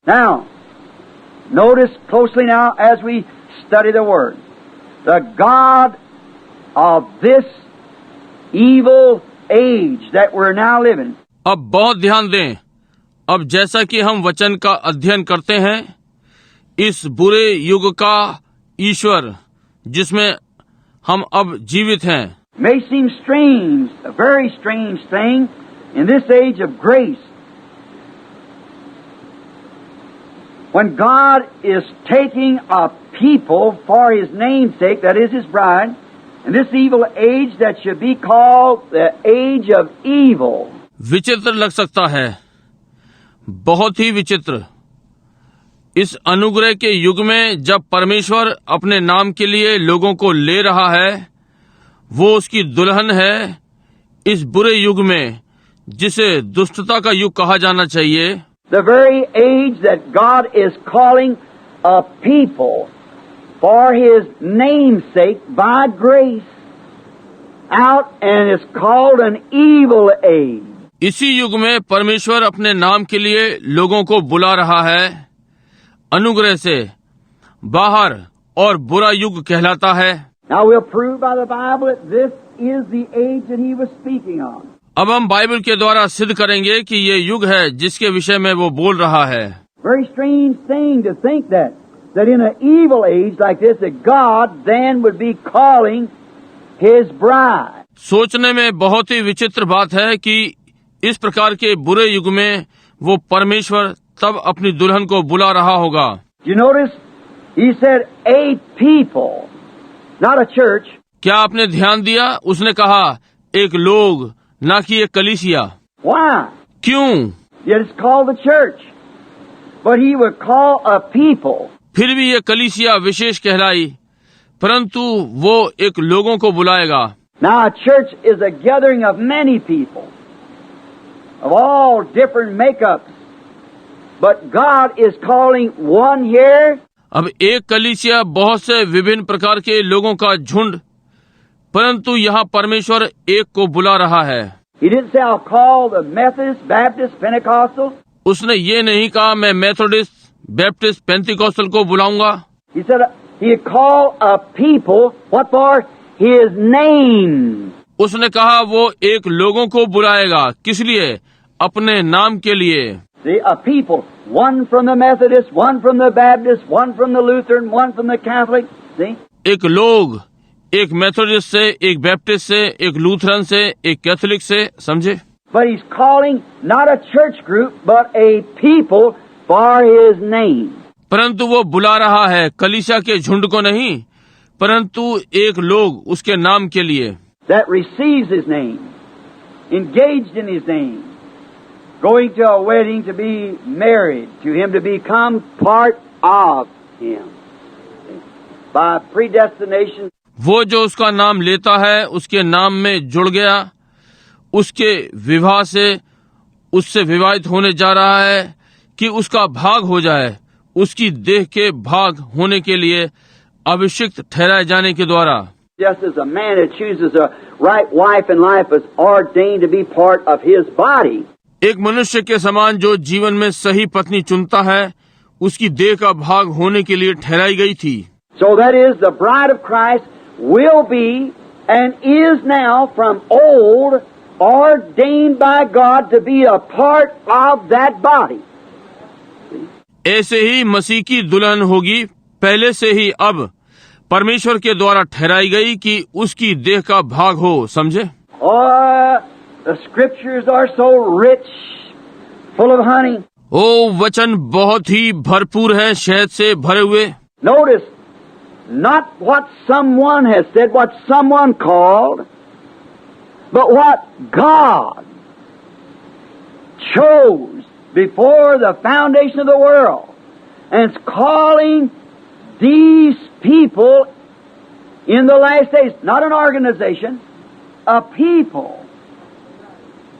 Now, notice closely now as we study the Word. The God of this evil age that we're now living. अब बहुत ध्यान दें। अब जैसा कि हम वचन का अध्ययन करते हैं, इस बुरे युग का ईश्वर जिसमें हम अब जीवित हैं, May seem strange, a very strange thing in this age of grace, when God is taking a people for His name's sake, that is His bride, in this evil age that should be called the age of evil. विचित्र लग सकता है, बहुत ही विचित्र। इस अनुग्रह के युग में जब परमेश्वर अपने नाम के लिए लोगों को ले रहा है, वो उसकी दुल्हन है। इस बुरे युग में जिसे दुष्टता का युग कहा जाना चाहिए, The very age that God is calling a people for His name's sake by grace out, and is called an evil age. इसी युग में परमेश्वर अपने नाम के लिए लोगों को बुला रहा है अनुग्रह से बाहर, और बुरा युग कहलाता है। Now we'll prove by the Bible that this is the age that He was speaking on. अब हम बाइबल के द्वारा सिद्ध करेंगे कि ये युग है जिसके विषय में वो बोल रहा है। Very strange thing to think that in an evil age like this, that God then would be calling His bride. सोचने में बहुत ही विचित्र बात है कि इस प्रकार के बुरे युग में वो परमेश्वर तब अपनी दुल्हन को बुला रहा होगा। You notice He said a people, not a church. क्या आपने ध्यान दिया? उसने कहा एक लोग, ना कि एक कलीसिया। Why? क्यों? Yet it's called the church, but He would call a people. फिर भी ये कलीसिया विशेष कहलाई, परंतु वो एक लोगों को बुलाएगा। Now a church is a gathering of many people, of all different makeups, but God is calling one here. अब एक कलीसिया बहुत से विभिन्न प्रकार के लोगों का झुंड, परंतु यहाँ परमेश्वर एक को बुला रहा है। He didn't say I'll call the Methodist, Baptist, Pentecostal. उसने ये नहीं कहा मैं मेथोडिस्ट, बैप्टिस्ट, पेंतिकोस्टल को बुलाऊंगा। He said He'd call a people, what for? His name. उसने कहा वो एक लोगों को बुलाएगा, किस लिए? अपने नाम के लिए। See, a people, one from the Methodist, one from the Baptist, one from the Lutheran, one from the Catholic. See? एक लोग, एक मेथोडिस्ट से, एक बैप्टिस्ट से, एक लूथरन से, एक कैथोलिक से, समझे? But He's calling not a church group, but a people for His name. परंतु वो बुला रहा है कलीसिया के झुंड को नहीं, परंतु एक लोग उसके नाम के लिए। That receives His name, engaged in His name, going to a wedding to be married to Him, to become part of Him. By predestination. वो जो उसका नाम लेता है, उसके नाम में जुड़ गया, उसके विवाह से उससे विवाहित होने जा रहा है कि उसका भाग हो जाए, उसकी देह के भाग होने के लिए अभिषिक्त ठहराए जाने के द्वारा। Just as a man that chooses a right wife in life is ordained to be part of his body. एक मनुष्य के समान जो जीवन में सही पत्नी चुनता है, उसकी देह का भाग होने के लिए ठहराई गई थी। So that is, the bride of Christ will be and is now from old ordained by God to be a part of that body. ऐसे ही मसीह की दुल्हन होगी, पहले से ही अब परमेश्वर के द्वारा ठहराई गई कि उसकी देह का भाग हो, समझे? The scriptures are so rich, full of honey. ओ वचन बहुत ही भरपूर है, शहद से भरे हुए। Notice, not what someone has said, what someone called, but what God chose before the foundation of the world, and it's calling these people in the last days, not an organization, a people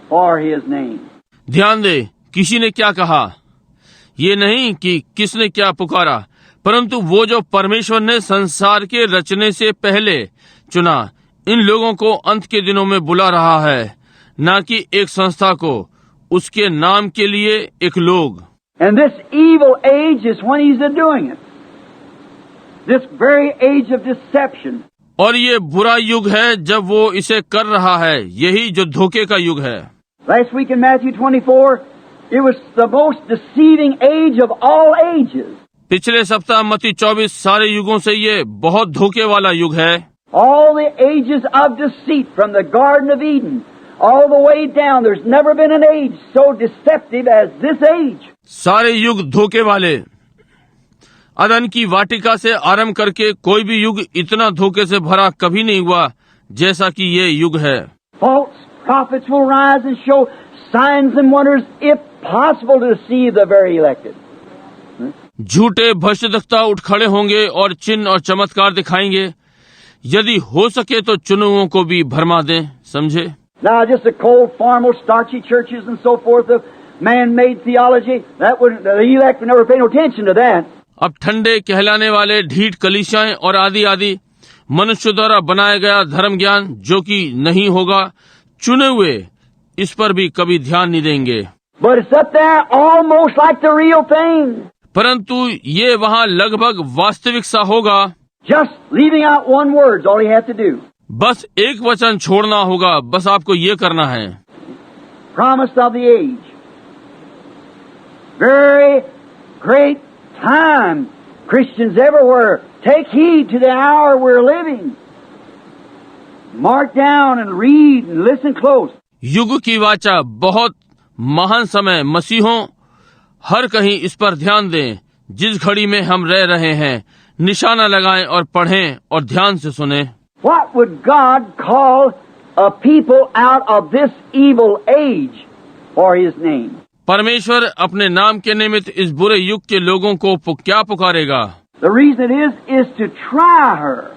for His name. ध्यान दे, किसी ने क्या कहा, ये नहीं कि किसने क्या पुकारा, परंतु वो जो परमेश्वर ने संसार के रचने से पहले चुना, इन लोगों को अंत के दिनों में बुला रहा है, ना कि एक संस्था को, उसके नाम के लिए एक लोग। And this evil age is when he's doing it. This very age of deception. और ये बुरा युग है जब वो इसे कर रहा है, यही जो धोखे का युग है। Last week in Matthew 24, it was the most deceiving age of all ages. पिछले सप्ताह मत्ती 24 सारे युगों से ये बहुत धोखे वाला युग है। All the ages of deceit from the Garden of Eden all the way down. There's never been an age so deceptive as this age. सारे युग धोखे वाले, अदन की वाटिका से आरंभ करके कोई भी युग इतना धोखे से भरा कभी नहीं हुआ जैसा कि ये युग है। False prophets will rise and show signs and wonders, if possible, to deceive the very elected. झूठे भविष्यद्वक्ता उठ खड़े होंगे और चिन्ह और चमत्कार दिखाएंगे, यदि हो सके तो चुनुओं को भी भरमा दें, समझे। Now, just the cold, formal, starchy churches and so forth of man-made theology, the elect would never pay no attention to that. अब ठंडे कहलाने वाले ढीठ कलीसियाएं और आदि आदि मनुष्य द्वारा बनाया गया धर्म ज्ञान जो कि नहीं होगा, चुने हुए इस पर भी कभी ध्यान नहीं देंगे। But it's up there almost like the real thing. परंतु ये वहाँ लगभग वास्तविक सा होगा। Just leaving out one word is all you have to do. बस एक वचन छोड़ना होगा, बस आपको ये करना है। Promise of the age. Very great time, Christians everywhere. Take heed to the hour we're living. Mark down and read and listen close. युग की वाचा, बहुत महान समय, मसीहों हर कहीं इस पर ध्यान दें। जिस घड़ी में हम रह रहे हैं, निशाना लगाएं और पढ़ें और ध्यान से सुनें। What would God call a people out of this evil age for His name? परमेश्वर अपने नाम के निमित्त इस बुरे युग के लोगों को क्या पुकारेगा? The reason is to try her,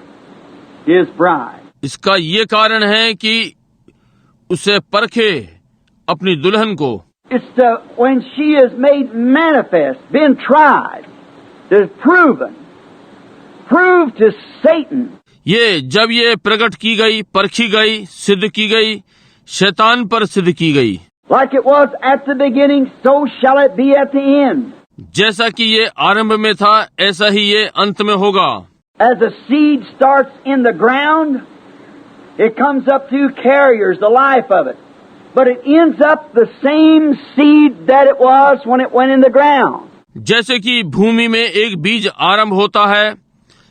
His bride. इसका ये कारण है कि उसे परखे, अपनी दुल्हन को। It's to, when she is made manifest, been tried, is proven, proved to Satan. ये जब ये प्रकट की गई, परखी गई, सिद्ध की गई, शैतान पर सिद्ध की गई। Like it was at the beginning, so shall it be at the end. जैसा कि ये आरंभ में था, ऐसा ही ये अंत में होगा। As a seed starts in the ground, it comes up through carriers, the life of it. But it ends up the same seed that it was when it went in the ground. जैसे कि भूमि में एक बीज आरंभ होता है,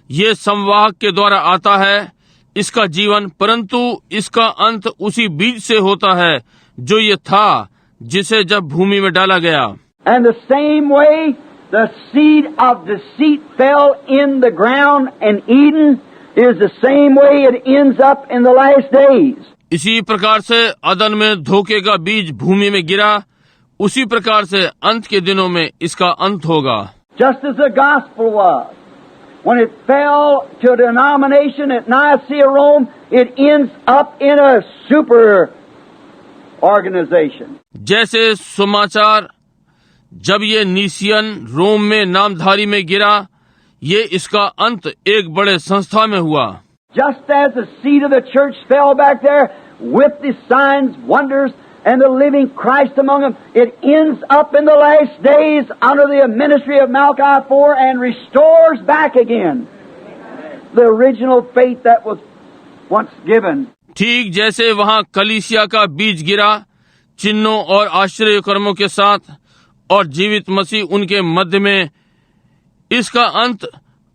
ये संवाहक के द्वारा आता है, इसका जीवन, परंतु इसका अंत उसी बीज से होता है जो ये था, जिसे जब भूमि में डाला गया। And the same way the seed of deceit fell in the ground in Eden is the same way it ends up in the last days. इसी प्रकार से अदन में धोखे का बीज भूमि में गिरा, उसी प्रकार से अंत के दिनों में इसका अंत होगा। Just as the gospel was. When it fell to a denomination at Nicaea, Rome, it ends up in a super organization. जैसे समाचार जब ये नीसियन रोम में नामधारी में गिरा, ये इसका अंत एक बड़े संस्था में हुआ। Just as the seed of the church fell back there with the signs, wonders, and the living Christ among them, it ends up in the last days under the ministry of Malachi 4 and restores back again the original faith that was once given. ठीक जैसे वहाँ कलीसिया का बीज गिरा, चिन्हों और आश्चर्य कर्मों के साथ, और जीवित मसीह उनके मध्य में, इसका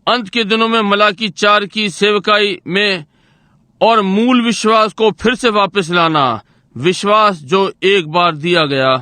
अंत के दिनों में मलाकी 4 की सेवकाई में और मूल विश्वास को फिर से वापस लाना, विश्वास जो एक बार दिया गया।